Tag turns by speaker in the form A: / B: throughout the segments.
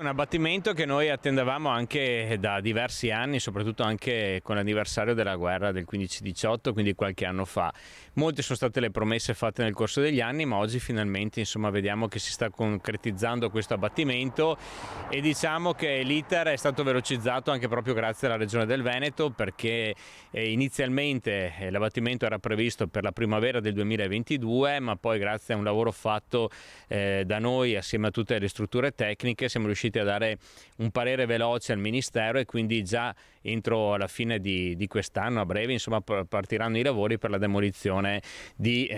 A: Un abbattimento che noi attendevamo anche da diversi anni, soprattutto anche con l'anniversario della guerra del 15-18, quindi qualche anno fa. Molte sono state le promesse fatte nel corso degli anni, ma oggi finalmente vediamo che si sta concretizzando questo abbattimento e diciamo che l'iter è stato velocizzato anche proprio grazie alla Regione del Veneto, perché inizialmente l'abbattimento era previsto per la primavera del 2022, ma poi grazie a un lavoro fatto da noi assieme a tutte le strutture tecniche siamo riusciti a dare un parere veloce al Ministero e quindi già entro la fine di quest'anno, a breve, partiranno i lavori per la demolizione di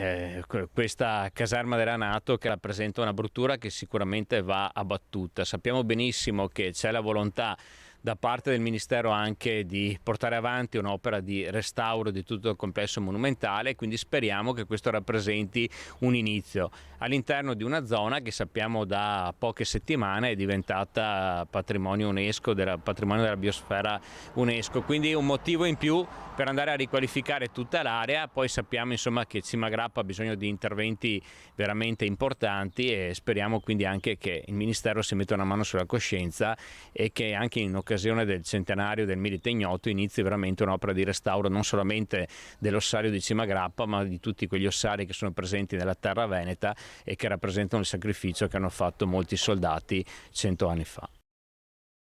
A: questa caserma della NATO, che rappresenta una bruttura che sicuramente va abbattuta. Sappiamo benissimo che c'è la volontà da parte del Ministero anche di portare avanti un'opera di restauro di tutto il complesso monumentale, quindi speriamo che questo rappresenti un inizio all'interno di una zona che sappiamo da poche settimane è diventata patrimonio UNESCO, patrimonio della biosfera UNESCO, quindi un motivo in più per andare a riqualificare tutta l'area. Poi sappiamo che Cimagrappa ha bisogno di interventi veramente importanti e speriamo quindi anche che il Ministero si metta una mano sulla coscienza e che anche in occasione del centenario del Milite Ignoto inizi veramente un'opera di restauro non solamente dell'ossario di Cimagrappa, ma di tutti quegli ossari che sono presenti nella terra veneta e che rappresentano il sacrificio che hanno fatto molti soldati 100 anni fa.